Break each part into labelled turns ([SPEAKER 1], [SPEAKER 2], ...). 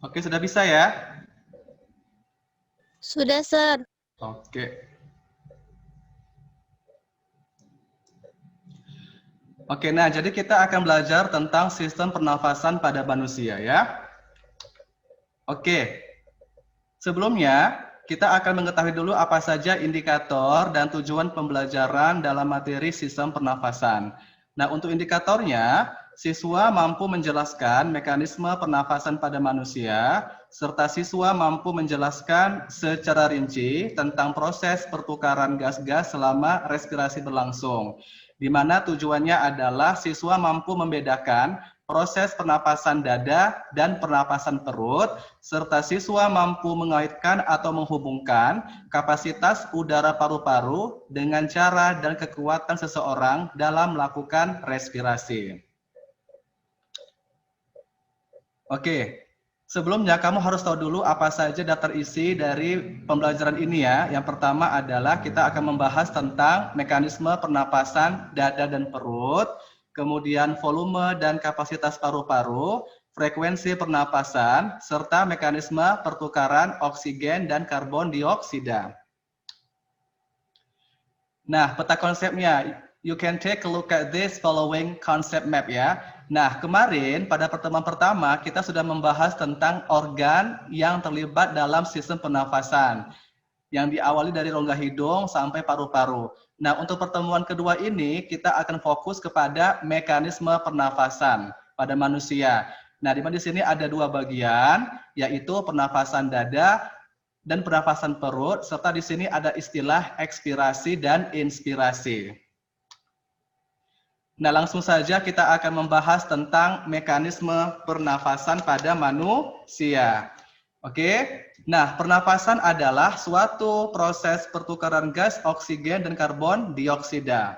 [SPEAKER 1] Oke, sudah bisa ya?
[SPEAKER 2] Sudah, Sir.
[SPEAKER 1] Oke. Oke, nah jadi kita akan belajar tentang sistem pernafasan pada manusia ya. Oke, sebelumnya kita akan mengetahui dulu apa saja indikator dan tujuan pembelajaran dalam materi sistem pernafasan. Nah, untuk indikatornya, siswa mampu menjelaskan mekanisme pernafasan pada manusia, serta siswa mampu menjelaskan secara rinci tentang proses pertukaran gas-gas selama respirasi berlangsung, di mana tujuannya adalah siswa mampu membedakan proses pernapasan dada dan pernapasan perut, serta siswa mampu mengaitkan atau menghubungkan kapasitas udara paru-paru dengan cara dan kekuatan seseorang dalam melakukan respirasi. Oke, sebelumnya kamu harus tahu dulu apa saja daftar isi dari pembelajaran ini ya. Yang pertama adalah kita akan membahas tentang mekanisme pernapasan dada dan perut, kemudian volume dan kapasitas paru-paru, frekuensi pernapasan, serta mekanisme pertukaran oksigen dan karbon dioksida. Nah, peta konsepnya, you can take a look at this following concept map ya. Nah, kemarin pada pertemuan pertama kita sudah membahas tentang organ yang terlibat dalam sistem pernafasan yang diawali dari rongga hidung sampai paru-paru. Nah, untuk pertemuan kedua ini kita akan fokus kepada mekanisme pernafasan pada manusia. Nah, di mana di sini ada dua bagian, yaitu pernafasan dada dan pernafasan perut, serta di sini ada istilah ekspirasi dan inspirasi. Nah, langsung saja kita akan membahas tentang mekanisme pernafasan pada manusia. Oke, nah pernafasan adalah suatu proses pertukaran gas oksigen dan karbon dioksida.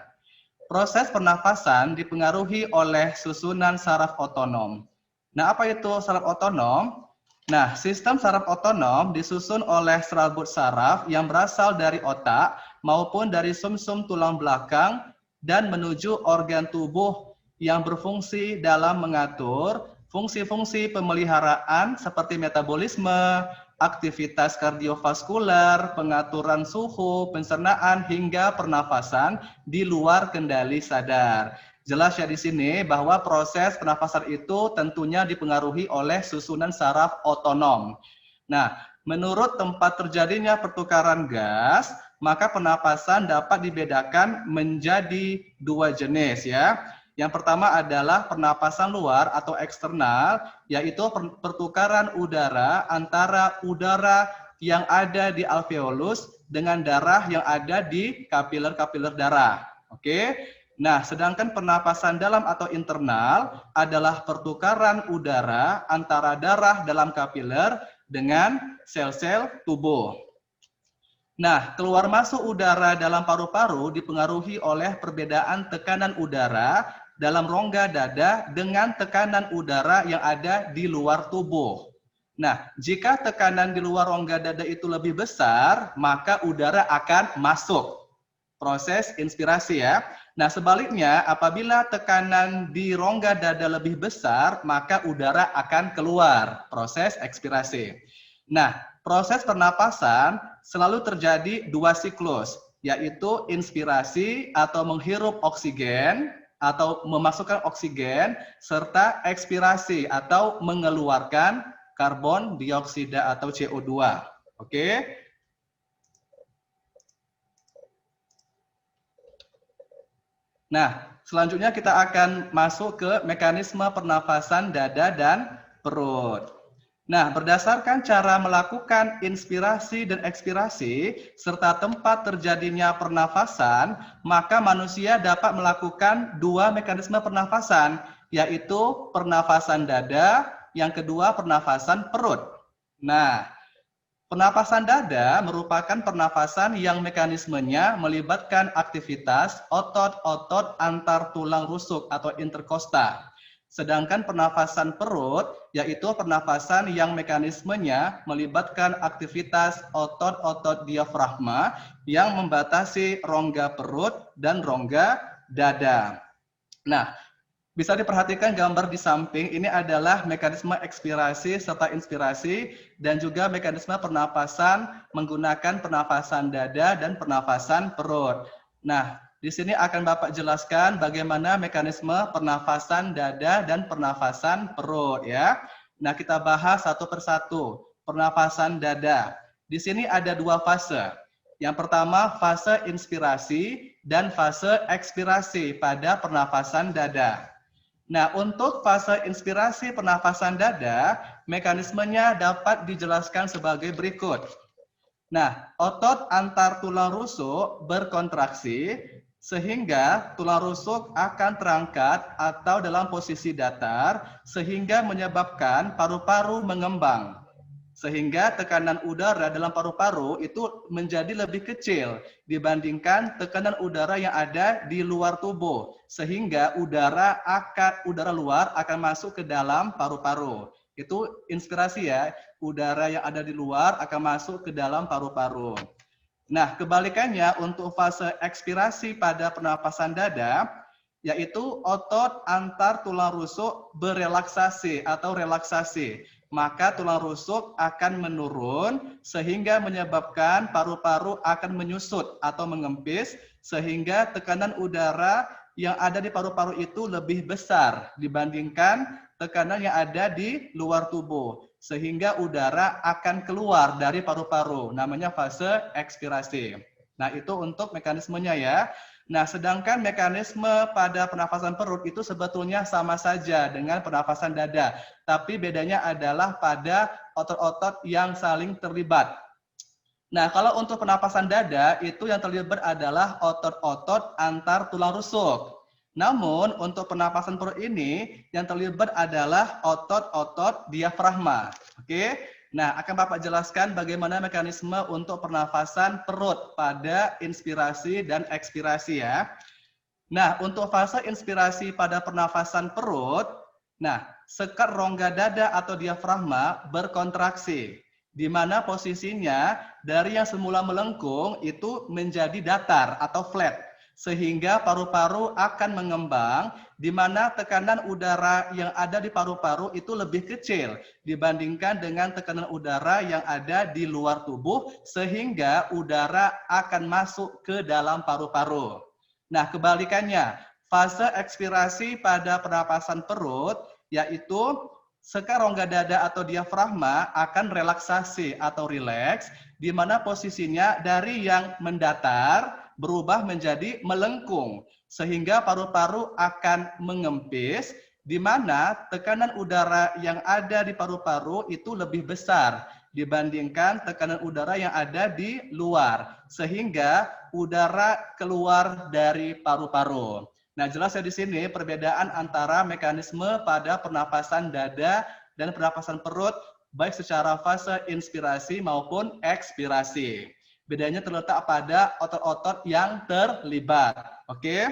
[SPEAKER 1] Proses pernafasan dipengaruhi oleh susunan saraf otonom. Nah, apa itu saraf otonom? Nah, sistem saraf otonom disusun oleh serabut saraf yang berasal dari otak maupun dari sumsum tulang belakang dan menuju organ tubuh yang berfungsi dalam mengatur fungsi-fungsi pemeliharaan seperti metabolisme, aktivitas kardiovaskular, pengaturan suhu, pencernaan, hingga pernafasan di luar kendali sadar. Jelas ya di sini bahwa proses pernafasan itu tentunya dipengaruhi oleh susunan saraf otonom. Nah, menurut tempat terjadinya pertukaran gas, maka pernapasan dapat dibedakan menjadi dua jenis ya. Yang pertama adalah pernapasan luar atau eksternal, yaitu pertukaran udara antara udara yang ada di alveolus dengan darah yang ada di kapiler-kapiler darah. Oke. Nah, sedangkan pernapasan dalam atau internal adalah pertukaran udara antara darah dalam kapiler dengan sel-sel tubuh. Nah, keluar masuk udara dalam paru-paru dipengaruhi oleh perbedaan tekanan udara dalam rongga dada dengan tekanan udara yang ada di luar tubuh. Nah, jika tekanan di luar rongga dada itu lebih besar, maka udara akan masuk. Proses inspirasi ya. Nah, sebaliknya apabila tekanan di rongga dada lebih besar, maka udara akan keluar. Proses ekspirasi. Nah, proses pernapasan selalu terjadi dua siklus, yaitu inspirasi atau menghirup oksigen atau memasukkan oksigen, serta ekspirasi atau mengeluarkan karbon dioksida atau CO2. Oke? Nah, selanjutnya kita akan masuk ke mekanisme pernafasan dada dan perut. Nah, berdasarkan cara melakukan inspirasi dan ekspirasi, serta tempat terjadinya pernafasan, maka manusia dapat melakukan dua mekanisme pernafasan, yaitu pernafasan dada, yang kedua pernafasan perut. Nah, pernapasan dada merupakan pernapasan yang mekanismenya melibatkan aktivitas otot-otot antar tulang rusuk atau interkosta. Sedangkan pernafasan perut yaitu pernapasan yang mekanismenya melibatkan aktivitas otot-otot diafragma yang membatasi rongga perut dan rongga dada. Nah, Bisa diperhatikan gambar di samping, ini adalah mekanisme ekspirasi serta inspirasi dan juga mekanisme pernapasan menggunakan pernapasan dada dan pernapasan perut. Nah, di sini akan Bapak jelaskan bagaimana mekanisme pernapasan dada dan pernapasan perut ya. Nah, kita bahas satu persatu. Pernapasan dada. Di sini ada dua fase. Yang pertama fase inspirasi dan fase ekspirasi pada pernapasan dada. Nah, untuk fase inspirasi pernapasan dada, mekanismenya dapat dijelaskan sebagai berikut. Nah, otot antar tulang rusuk berkontraksi sehingga tulang rusuk akan terangkat atau dalam posisi datar sehingga menyebabkan paru-paru mengembang. Sehingga tekanan udara dalam paru-paru itu menjadi lebih kecil dibandingkan tekanan udara yang ada di luar tubuh. Sehingga udara luar akan masuk ke dalam paru-paru. Itu inspirasi ya, udara yang ada di luar akan masuk ke dalam paru-paru. Nah, kebalikannya untuk fase ekspirasi pada pernapasan dada, yaitu otot antar tulang rusuk berelaksasi atau relaksasi. Maka tulang rusuk akan menurun sehingga menyebabkan paru-paru akan menyusut atau mengempis sehingga tekanan udara yang ada di paru-paru itu lebih besar dibandingkan tekanan yang ada di luar tubuh sehingga udara akan keluar dari paru-paru, namanya fase ekspirasi. Nah, itu untuk mekanismenya ya. Nah, sedangkan mekanisme pada pernafasan perut itu sebetulnya sama saja dengan pernafasan dada, tapi bedanya adalah pada otot-otot yang saling terlibat. Nah, kalau untuk pernapasan dada itu yang terlibat adalah otot-otot antar tulang rusuk. Namun, untuk pernapasan perut ini yang terlibat adalah otot-otot diafragma. Oke? Nah, akan Bapak jelaskan bagaimana mekanisme untuk pernafasan perut pada inspirasi dan ekspirasi ya. Nah, untuk fase inspirasi pada pernafasan perut, nah, sekat rongga dada atau diafragma berkontraksi, di mana posisinya dari yang semula melengkung itu menjadi datar atau flat, sehingga paru-paru akan mengembang, di mana tekanan udara yang ada di paru-paru itu lebih kecil dibandingkan dengan tekanan udara yang ada di luar tubuh, sehingga udara akan masuk ke dalam paru-paru. Nah, kebalikannya, fase ekspirasi pada pernapasan perut, yaitu sekat rongga dada atau diafragma akan relaksasi atau rileks, di mana posisinya dari yang mendatar berubah menjadi melengkung, sehingga paru-paru akan mengempis, di mana tekanan udara yang ada di paru-paru itu lebih besar dibandingkan tekanan udara yang ada di luar, sehingga udara keluar dari paru-paru. Nah, jelas ya di sini perbedaan antara mekanisme pada pernapasan dada dan pernapasan perut, baik secara fase inspirasi maupun ekspirasi. Bedanya terletak pada otot-otot yang terlibat. Oke?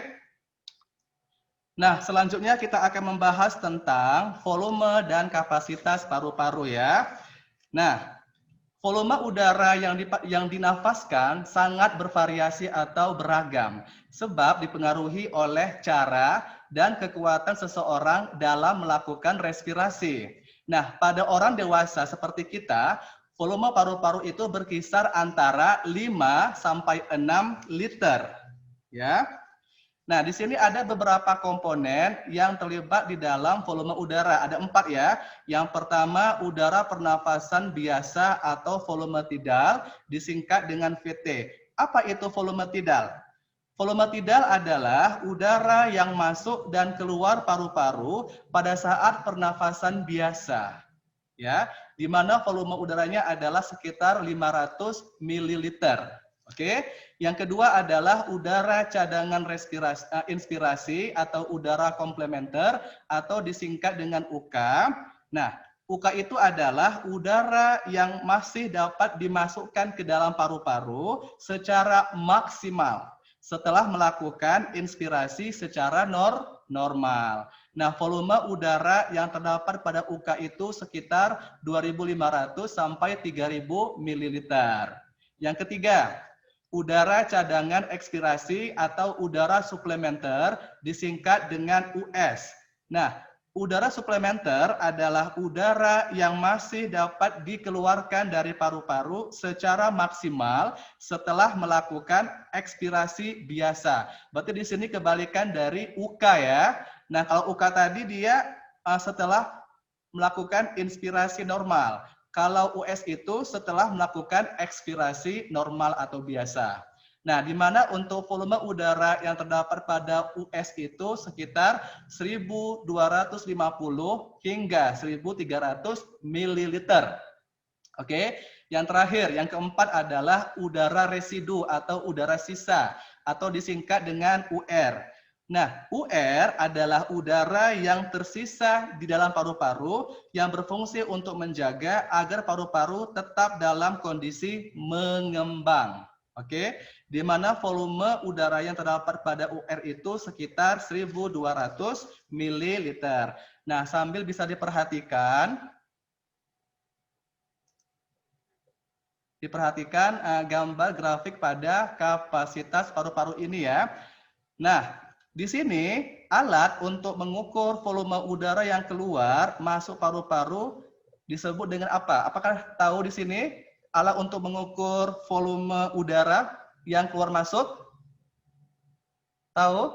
[SPEAKER 1] Nah, selanjutnya kita akan membahas tentang volume dan kapasitas paru-paru ya. Nah, volume udara yang dinafaskan sangat bervariasi atau beragam, sebab dipengaruhi oleh cara dan kekuatan seseorang dalam melakukan respirasi. Nah, pada orang dewasa seperti kita, volume paru-paru itu berkisar antara 5 sampai 6 liter. Ya. Nah, di sini ada beberapa komponen yang terlibat di dalam volume udara. Ada 4 ya. Yang pertama, udara pernafasan biasa atau volume tidal, disingkat dengan VT. Apa itu volume tidal? Volume tidal adalah udara yang masuk dan keluar paru-paru pada saat pernafasan biasa. Ya, di mana volume udaranya adalah sekitar 500 ml. Oke. Yang kedua adalah udara cadangan inspirasi atau udara komplementer atau disingkat dengan UK. Nah, UK itu adalah udara yang masih dapat dimasukkan ke dalam paru-paru secara maksimal setelah melakukan inspirasi secara normal. Nah, volume udara yang terdapat pada UK itu sekitar 2.500 sampai 3.000 ml. Yang ketiga, udara cadangan ekspirasi atau udara suplementer disingkat dengan US. Nah, udara suplementer adalah udara yang masih dapat dikeluarkan dari paru-paru secara maksimal setelah melakukan ekspirasi biasa. Berarti di sini kebalikan dari UK ya. Nah, kalau UK tadi dia setelah melakukan inspirasi normal. Kalau US itu setelah melakukan ekspirasi normal atau biasa. Nah, di mana untuk volume udara yang terdapat pada US itu sekitar 1.250 hingga 1.300 ml. Oke, yang terakhir, yang keempat adalah udara residu atau udara sisa atau disingkat dengan UR. Nah, UR adalah udara yang tersisa di dalam paru-paru yang berfungsi untuk menjaga agar paru-paru tetap dalam kondisi mengembang. Oke, di mana volume udara yang terdapat pada UR itu sekitar 1.200 ml. Nah, sambil bisa diperhatikan gambar grafik pada kapasitas paru-paru ini ya. Nah, di sini alat untuk mengukur volume udara yang keluar masuk paru-paru disebut dengan apa? Apakah tahu di sini alat untuk mengukur volume udara yang keluar masuk? Tahu?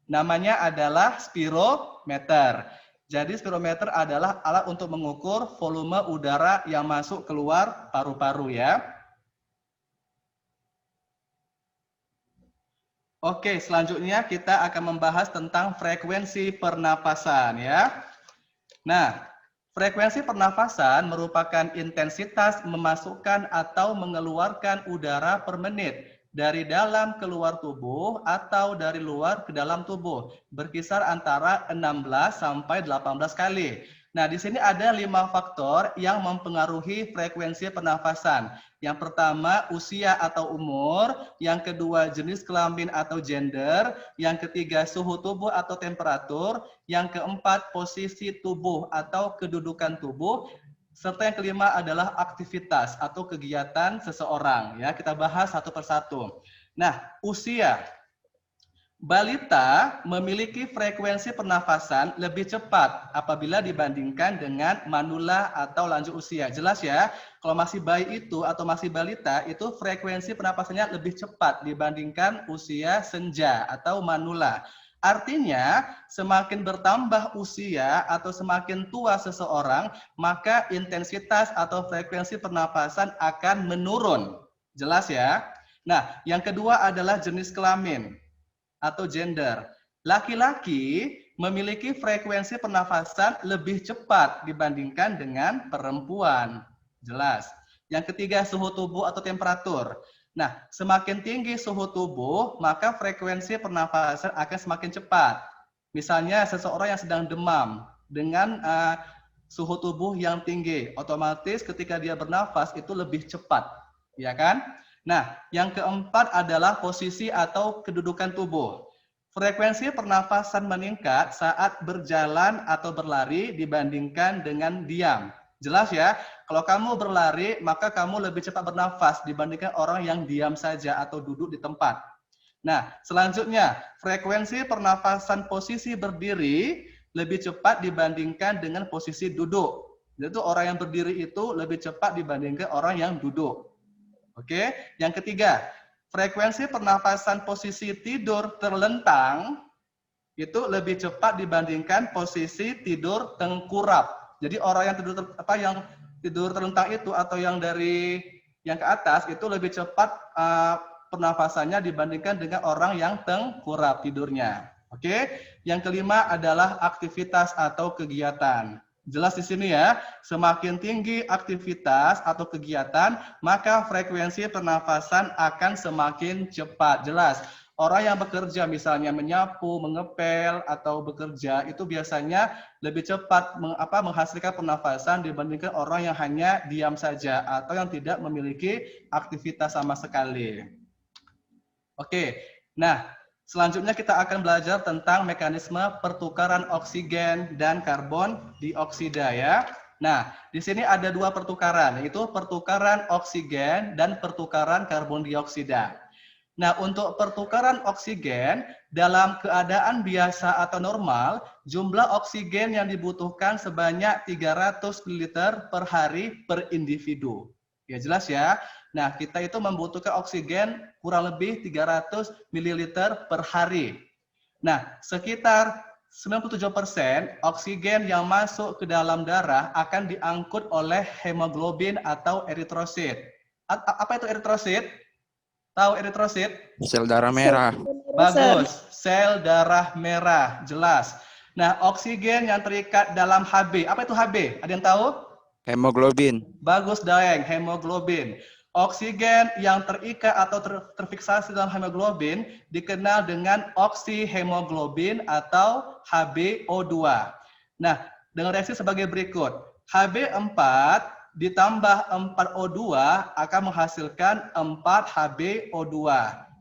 [SPEAKER 1] Namanya adalah spirometer. Jadi spirometer adalah alat untuk mengukur volume udara yang masuk keluar paru-paru ya. Oke, selanjutnya kita akan membahas tentang frekuensi pernapasan ya. Nah, frekuensi pernapasan merupakan intensitas memasukkan atau mengeluarkan udara per menit dari dalam keluar tubuh atau dari luar ke dalam tubuh, berkisar antara 16 sampai 18 kali. Nah, di sini ada 5 faktor yang mempengaruhi frekuensi pernafasan. Yang pertama, usia atau umur. Yang kedua, jenis kelamin atau gender. Yang ketiga, suhu tubuh atau temperatur. Yang keempat, posisi tubuh atau kedudukan tubuh. Serta yang kelima adalah aktivitas atau kegiatan seseorang. Ya, kita bahas satu persatu. Nah, usia. Balita memiliki frekuensi pernafasan lebih cepat apabila dibandingkan dengan manula atau lanjut usia. Jelas ya, kalau masih bayi itu atau masih balita itu frekuensi pernapasannya lebih cepat dibandingkan usia senja atau manula. Artinya, semakin bertambah usia atau semakin tua seseorang, maka intensitas atau frekuensi pernapasan akan menurun. Jelas ya? Nah, yang kedua adalah jenis kelamin atau gender. Laki-laki memiliki frekuensi pernafasan lebih cepat dibandingkan dengan perempuan. Jelas. Yang ketiga, suhu tubuh atau temperatur. Nah, semakin tinggi suhu tubuh, maka frekuensi pernafasan akan semakin cepat. Misalnya, seseorang yang sedang demam dengan suhu tubuh yang tinggi, otomatis ketika dia bernafas itu lebih cepat, ya kan? Nah, yang keempat adalah posisi atau kedudukan tubuh. Frekuensi pernafasan meningkat saat berjalan atau berlari dibandingkan dengan diam. Jelas ya, kalau kamu berlari, maka kamu lebih cepat bernafas dibandingkan orang yang diam saja atau duduk di tempat. Nah, selanjutnya, frekuensi pernafasan posisi berdiri lebih cepat dibandingkan dengan posisi duduk. Jadi orang yang berdiri itu lebih cepat dibandingkan orang yang duduk. Oke, yang ketiga, frekuensi pernafasan posisi tidur terlentang itu lebih cepat dibandingkan posisi tidur tengkurap. Jadi orang yang tidur terlentang itu atau yang dari yang ke atas itu lebih cepat pernafasannya dibandingkan dengan orang yang tengkurap tidurnya. Oke, yang kelima adalah aktivitas atau kegiatan. Jelas di sini ya, semakin tinggi aktivitas atau kegiatan, maka frekuensi pernafasan akan semakin cepat. Jelas, orang yang bekerja misalnya menyapu, mengepel, atau bekerja, itu biasanya lebih cepat menghasilkan pernafasan dibandingkan orang yang hanya diam saja atau yang tidak memiliki aktivitas sama sekali. Oke, nah selanjutnya kita akan belajar tentang mekanisme pertukaran oksigen dan karbon dioksida ya. Nah, di sini ada dua pertukaran, yaitu pertukaran oksigen dan pertukaran karbon dioksida. Nah, untuk pertukaran oksigen dalam keadaan biasa atau normal, jumlah oksigen yang dibutuhkan sebanyak 300 ml per hari per individu. Ya jelas ya. Nah, kita itu membutuhkan oksigen kurang lebih 300 ml per hari. Nah, sekitar 97% oksigen yang masuk ke dalam darah akan diangkut oleh hemoglobin atau eritrosit. Apa itu eritrosit? Tahu eritrosit?
[SPEAKER 2] Sel darah merah.
[SPEAKER 1] Bagus, sel darah merah, jelas. Nah, oksigen yang terikat dalam Hb, apa itu Hb? Ada yang tahu?
[SPEAKER 2] Hemoglobin.
[SPEAKER 1] Bagus, Daeng, hemoglobin. Oksigen yang terikat atau terfiksasi dalam hemoglobin dikenal dengan oksihemoglobin atau HbO2. Nah, dengan reaksi sebagai berikut. Hb4 ditambah 4O2 akan menghasilkan 4HbO2.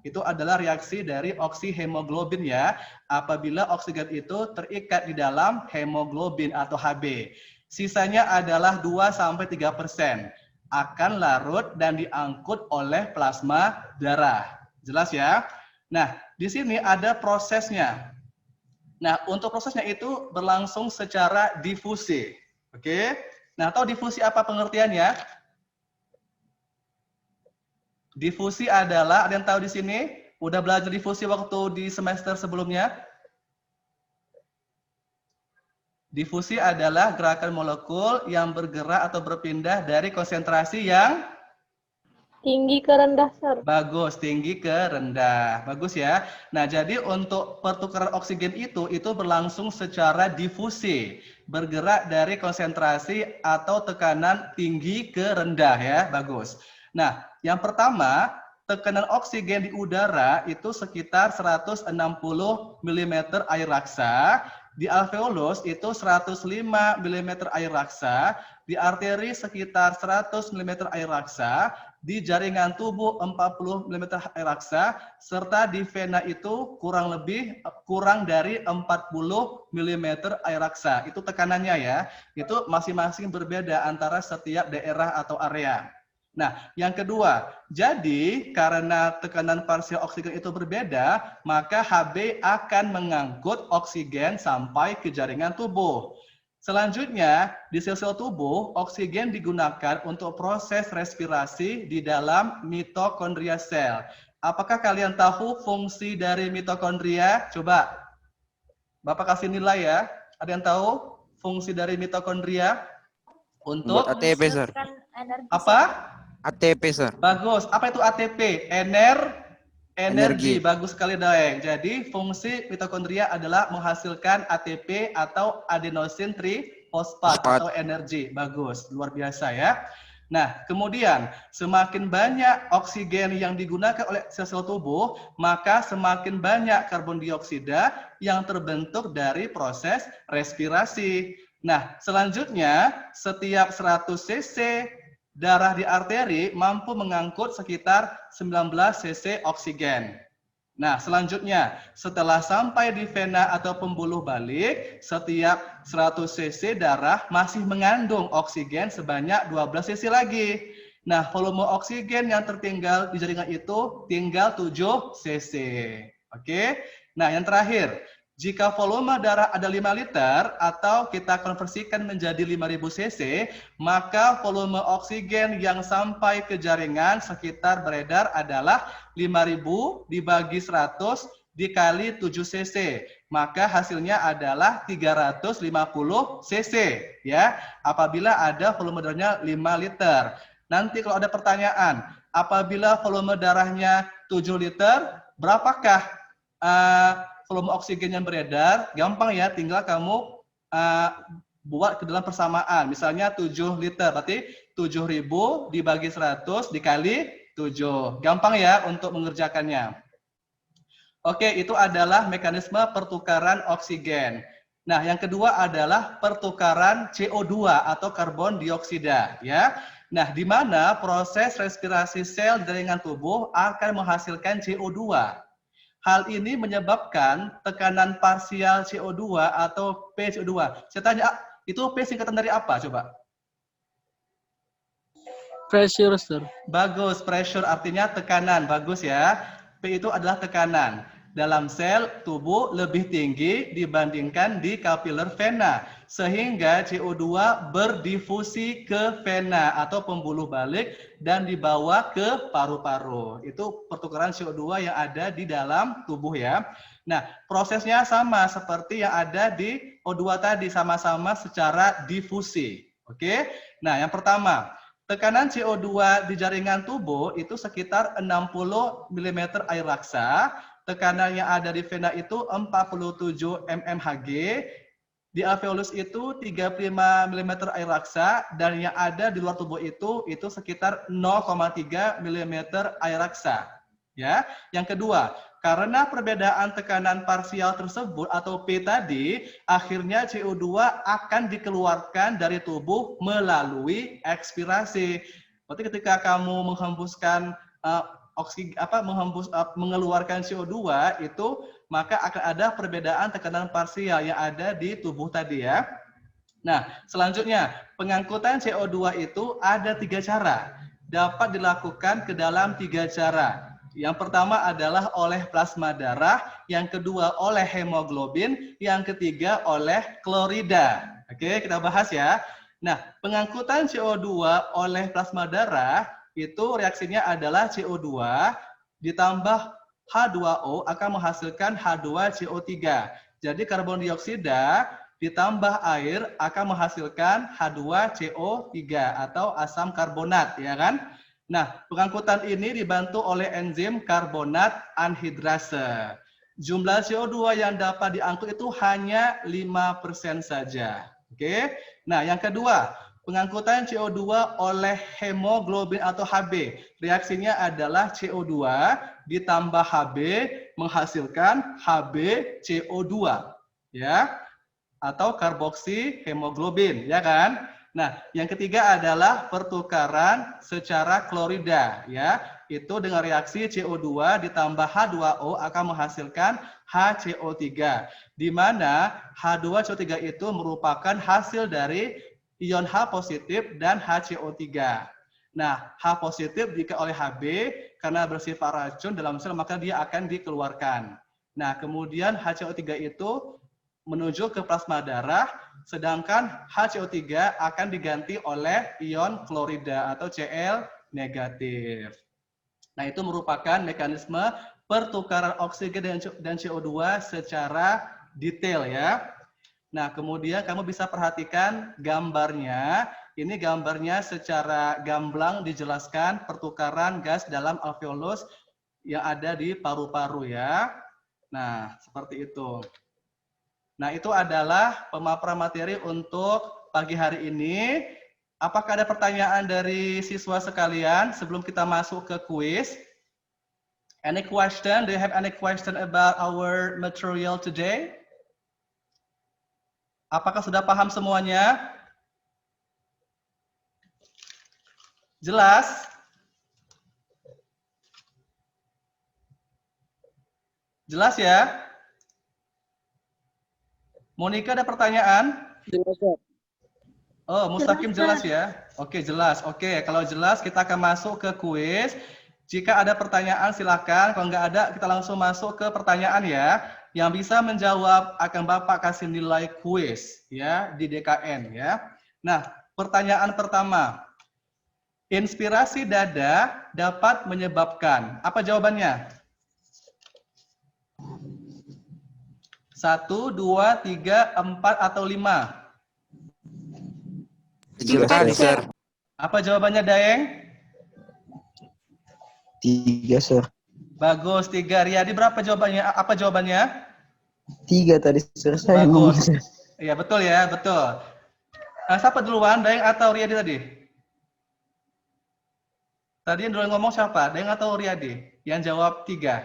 [SPEAKER 1] Itu adalah reaksi dari oksihemoglobin ya, apabila oksigen itu terikat di dalam hemoglobin atau Hb. Sisanya adalah 2-3% akan larut dan diangkut oleh plasma darah. Jelas ya? Nah, di sini ada prosesnya. Nah, untuk prosesnya itu berlangsung secara difusi. Oke? Nah, tahu difusi apa pengertiannya? Difusi adalah, ada yang tahu di sini? Udah belajar difusi waktu di semester sebelumnya? Difusi adalah gerakan molekul yang bergerak atau berpindah dari konsentrasi yang
[SPEAKER 3] tinggi ke rendah, Sir.
[SPEAKER 1] bagus, tinggi ke rendah. Bagus ya. Nah, jadi untuk pertukaran oksigen itu berlangsung secara difusi, bergerak dari konsentrasi atau tekanan tinggi ke rendah ya. Bagus. Nah, yang pertama, tekanan oksigen di udara itu sekitar 160 mm air raksa. Di alveolus itu 105 mm air raksa, di arteri sekitar 100 mm air raksa, di jaringan tubuh 40 mm air raksa, serta di vena itu kurang dari 40 mm air raksa. Itu tekanannya ya. Itu masing-masing berbeda antara setiap daerah atau area. Nah, yang kedua, jadi karena tekanan parsial oksigen itu berbeda, maka Hb akan mengangkut oksigen sampai ke jaringan tubuh. Selanjutnya, di sel-sel tubuh, oksigen digunakan untuk proses respirasi di dalam mitokondria sel. Apakah kalian tahu fungsi dari mitokondria? Coba, Bapak kasih nilai ya. Ada yang tahu fungsi dari mitokondria? Untuk
[SPEAKER 2] Buat ATP, Sir.
[SPEAKER 1] apa?
[SPEAKER 2] ATP, Sir.
[SPEAKER 1] Bagus. Apa itu ATP? Energi. Bagus sekali, Daeng. Jadi, fungsi mitokondria adalah menghasilkan ATP atau adenosin trifosfat atau energi. Bagus. Luar biasa ya. Nah, kemudian semakin banyak oksigen yang digunakan oleh sel-sel tubuh, maka semakin banyak karbon dioksida yang terbentuk dari proses respirasi. Nah, selanjutnya setiap 100 cc darah di arteri mampu mengangkut sekitar 19 cc oksigen. Nah, selanjutnya setelah sampai di vena atau pembuluh balik, setiap 100 cc darah masih mengandung oksigen sebanyak 12 cc lagi. Nah, volume oksigen yang tertinggal di jaringan itu tinggal 7 cc. Oke. Nah, yang terakhir, jika volume darah ada 5 liter atau kita konversikan menjadi 5000 cc, maka volume oksigen yang sampai ke jaringan sekitar beredar adalah 5000 dibagi 100 dikali 7 cc. Maka hasilnya adalah 350 cc ya. Apabila ada volume darahnya 5 liter. Nanti kalau ada pertanyaan, apabila volume darahnya 7 liter, berapakah volume oksigen yang beredar? Gampang ya, tinggal kamu buat ke dalam persamaan. Misalnya 7 liter, berarti 7.000 dibagi 100 dikali 7. Gampang ya untuk mengerjakannya. Oke, itu adalah mekanisme pertukaran oksigen. Nah, yang kedua adalah pertukaran CO2 atau karbon dioksida ya. Nah, di mana proses respirasi sel jaringan tubuh akan menghasilkan CO2. Hal ini menyebabkan tekanan parsial CO2 atau PCO2. Saya tanya, itu P singkatan dari apa? Coba.
[SPEAKER 4] Pressure, Sir.
[SPEAKER 1] Bagus, pressure artinya tekanan. Bagus ya. P itu adalah tekanan. dalam sel tubuh lebih tinggi dibandingkan di kapiler vena, sehingga CO2 berdifusi ke vena atau pembuluh balik dan dibawa ke paru-paru. Itu pertukaran CO2 yang ada di dalam tubuh ya. Nah, prosesnya sama seperti yang ada di O2 tadi, sama-sama secara difusi. Oke. Nah, yang pertama, tekanan CO2 di jaringan tubuh itu sekitar 60 mm air laksa. Tekanan yang ada di vena itu 47 mmHg. Di alveolus itu 35 mm air laksa, dan yang ada di luar tubuh itu sekitar 0,3 mm air laksa. Ya. Yang kedua, karena perbedaan tekanan parsial tersebut atau P tadi, akhirnya CO2 akan dikeluarkan dari tubuh melalui ekspirasi. Berarti ketika kamu menghembuskan mengeluarkan CO2 itu, maka akan ada perbedaan tekanan parsial yang ada di tubuh tadi ya. Nah, selanjutnya pengangkutan CO2 itu ada 3 cara. Dapat dilakukan ke dalam 3 cara. Yang pertama adalah oleh plasma darah, yang kedua oleh hemoglobin, yang ketiga oleh klorida. Oke, kita bahas ya. Nah, pengangkutan CO2 oleh plasma darah itu reaksinya adalah CO2 ditambah H2O akan menghasilkan H2CO3. Jadi karbon dioksida ditambah air akan menghasilkan H2CO3 atau asam karbonat, ya kan? Nah, pengangkutan ini dibantu oleh enzim karbonat anhidrase. Jumlah CO2 yang dapat diangkut itu hanya 5% saja. Oke. Nah, yang kedua, pengangkutan CO2 oleh hemoglobin atau Hb. Reaksinya adalah CO2 ditambah Hb menghasilkan HbCO2, ya, atau karboksi hemoglobin, ya kan? Nah, yang ketiga adalah pertukaran secara klorida, ya. Itu dengan reaksi CO2 ditambah H2O akan menghasilkan HCO3, di mana H2CO3 itu merupakan hasil dari ion H positif dan HCO3. Nah, H positif jika oleh Hb karena bersifat racun dalam sel maka dia akan dikeluarkan. Nah, kemudian HCO3 itu menuju ke plasma darah, sedangkan HCO3 akan diganti oleh ion klorida atau Cl negatif. Nah, itu merupakan mekanisme pertukaran oksigen dan CO2 secara detail ya. Nah, kemudian kamu bisa perhatikan gambarnya. Ini gambarnya secara gamblang dijelaskan pertukaran gas dalam alveolus yang ada di paru-paru ya. Nah, seperti itu. Nah, itu adalah pemaparan materi untuk pagi hari ini. Apakah ada pertanyaan dari siswa sekalian sebelum kita masuk ke kuis? Any question? Do you have any question about our material today? Apakah sudah paham semuanya? Jelas? Jelas ya? Monica ada pertanyaan?
[SPEAKER 4] Jelas, Sir.
[SPEAKER 1] Oh, Mustaqim jelas ya? Oke, jelas. Oke, kalau jelas kita akan masuk ke kuis. Jika ada pertanyaan silakan, kalau nggak ada kita langsung masuk ke pertanyaan ya. Yang bisa menjawab akan Bapak kasih nilai kuis ya di DKN ya. Nah, pertanyaan pertama. Inspirasi dada dapat menyebabkan. Apa jawabannya? 1, 2, 3, 4, atau 5?
[SPEAKER 2] 3 kali, Sir.
[SPEAKER 1] Apa jawabannya, Daeng?
[SPEAKER 4] 3, Sir.
[SPEAKER 1] Bagus, 3. Riyadi berapa jawabannya? Apa jawabannya?
[SPEAKER 4] 3 tadi, Sir. Saya ngomong,
[SPEAKER 1] Bagus.
[SPEAKER 4] Sir.
[SPEAKER 1] Iya, betul ya, betul. Siapa duluan, Daeng atau Riyadi tadi? Tadi yang duluan ngomong siapa? Daeng atau Riyadi? Yang jawab 3.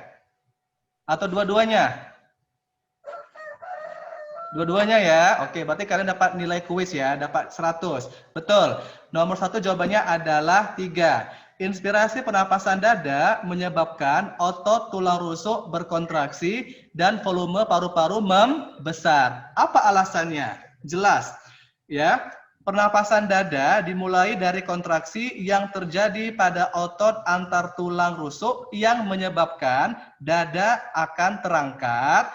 [SPEAKER 1] Atau dua-duanya? Dua-duanya ya. Oke, berarti kalian dapat nilai kuis ya, dapat 100. Betul. Nomor 1 jawabannya adalah 3. Inspirasi pernapasan dada menyebabkan otot tulang rusuk berkontraksi dan volume paru-paru membesar. Apa alasannya? Jelas. Ya. Pernapasan dada dimulai dari kontraksi yang terjadi pada otot antar tulang rusuk yang menyebabkan dada akan terangkat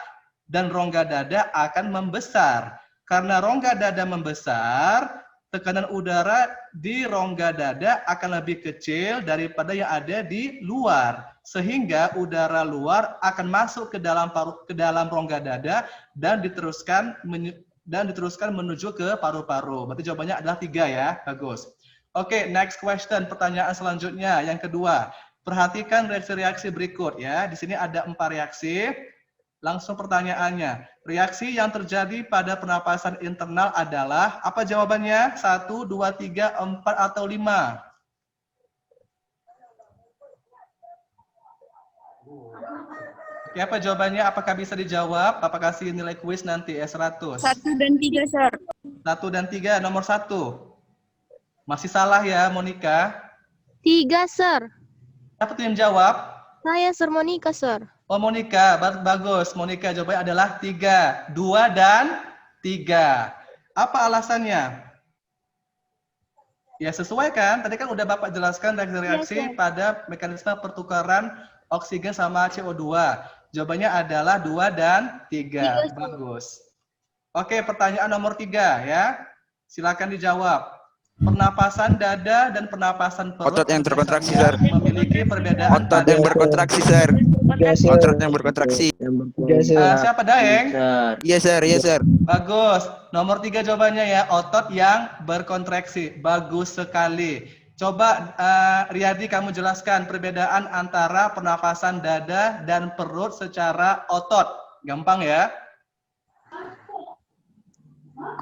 [SPEAKER 1] dan rongga dada akan membesar. Karena rongga dada membesar, tekanan udara di rongga dada akan lebih kecil daripada yang ada di luar, sehingga udara luar akan masuk ke dalam rongga dada dan diteruskan menuju ke paru-paru. Berarti jawabannya adalah 3 ya. Bagus. Oke, next question. Pertanyaan selanjutnya yang kedua. Perhatikan reaksi-reaksi berikut ya. Di sini ada 4 reaksi. Langsung pertanyaannya. Reaksi yang terjadi pada pernapasan internal adalah apa jawabannya? 1, 2, 3, 4 atau 5? Oke, apa jawabannya? Apakah bisa dijawab? Bapak kasih nilai kuis nanti S100.
[SPEAKER 5] 1 dan 3, Sir.
[SPEAKER 1] 1 dan 3, nomor 1. Masih salah ya, Monica?
[SPEAKER 3] 3, Sir.
[SPEAKER 1] Siapa tuh yang jawab?
[SPEAKER 3] Saya, Sir Monica, Sir.
[SPEAKER 1] Oh, Monica. Bagus. Monica, jawabannya adalah 3. 2 dan 3. Apa alasannya? Ya, sesuai kan? Tadi kan udah Bapak jelaskan reaksi-reaksi pada mekanisme pertukaran oksigen sama CO2. Jawabannya adalah 2 dan 3. Bagus. Oke, pertanyaan nomor 3 ya. Silakan dijawab. Pernapasan dada dan pernapasan perut
[SPEAKER 2] Otot yang terkontraksi, Sir.
[SPEAKER 1] memiliki perbedaan
[SPEAKER 2] Otot yang berkontraksi, Sir. Otot yang berkontraksi.
[SPEAKER 1] siapa Daeng?
[SPEAKER 2] Iya, Sir. Iya, Sir.
[SPEAKER 1] Bagus. Nomor 3 jawabannya ya, otot yang berkontraksi. Bagus sekali. Coba Riyadi kamu jelaskan perbedaan antara pernapasan dada dan perut secara otot. Gampang ya?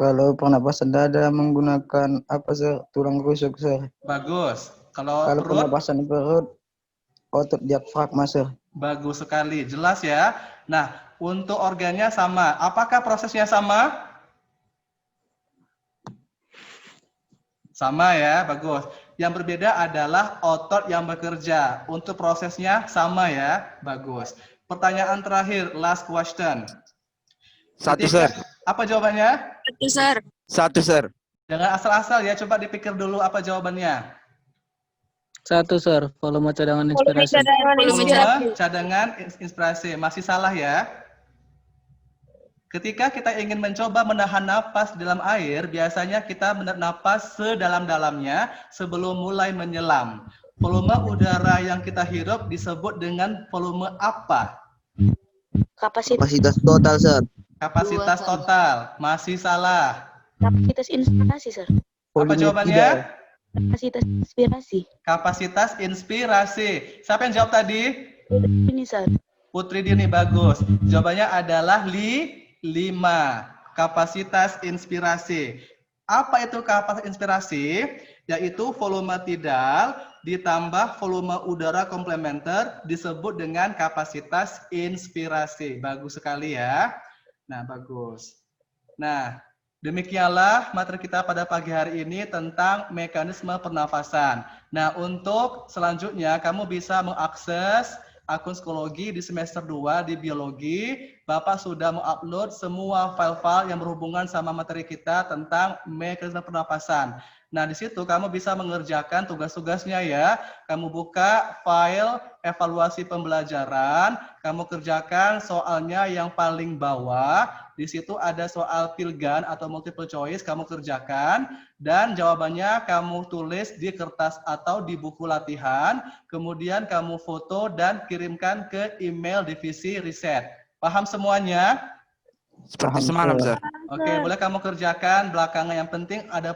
[SPEAKER 4] Kalau pernapasan dada menggunakan apa, Sir? Tulang rusuk, Sir.
[SPEAKER 1] Bagus. Kalau
[SPEAKER 4] Kalau
[SPEAKER 1] perut,
[SPEAKER 4] pernapasan perut, otot diafragma, Sir.
[SPEAKER 1] bagus sekali. Jelas ya? Nah, untuk organnya sama. Apakah prosesnya sama? Sama ya, bagus. Yang berbeda adalah otot yang bekerja. Untuk prosesnya sama ya, bagus. Pertanyaan terakhir, last question.
[SPEAKER 2] 1, Sir.
[SPEAKER 1] Apa jawabannya?
[SPEAKER 5] 1, Sir.
[SPEAKER 2] 1, Sir.
[SPEAKER 1] Jangan asal-asal ya, coba dipikir dulu apa jawabannya.
[SPEAKER 6] 1, Sir. Volume cadangan inspirasi.
[SPEAKER 1] Volume cadangan inspirasi. Masih salah ya. Ketika kita ingin mencoba menahan napas dalam air, biasanya kita menahan napas sedalam-dalamnya sebelum mulai menyelam. Volume udara yang kita hirup disebut dengan volume apa?
[SPEAKER 4] Kapasitas total, Sir.
[SPEAKER 1] Kapasitas total. Masih salah.
[SPEAKER 3] Kapasitas inspirasi, Sir.
[SPEAKER 1] Apa jawabannya?
[SPEAKER 3] Kapasitas inspirasi.
[SPEAKER 1] Kapasitas inspirasi. Siapa yang jawab tadi?
[SPEAKER 3] Ini, Sir.
[SPEAKER 1] Putri Dini, bagus. Jawabannya adalah 5. Kapasitas inspirasi. Apa itu kapasitas inspirasi? Yaitu volume tidal ditambah volume udara komplementer disebut dengan kapasitas inspirasi. Bagus sekali ya. Nah, bagus. Nah, demikianlah materi kita pada pagi hari ini tentang mekanisme pernafasan. Nah, untuk selanjutnya kamu bisa mengakses akun psikologi di semester 2 di biologi. Bapak sudah mengupload semua file-file yang berhubungan sama materi kita tentang mekanisme pernapasan. Nah, di situ kamu bisa mengerjakan tugas-tugasnya ya. Kamu buka file evaluasi pembelajaran, kamu kerjakan soalnya yang paling bawah. Di situ ada soal pilgan atau multiple choice, kamu kerjakan. Dan jawabannya kamu tulis di kertas atau di buku latihan. Kemudian kamu foto dan kirimkan ke email divisi riset. Paham semuanya?
[SPEAKER 2] Seperti semalam, Sir.
[SPEAKER 1] Oke, boleh kamu kerjakan belakangan. Yang penting ada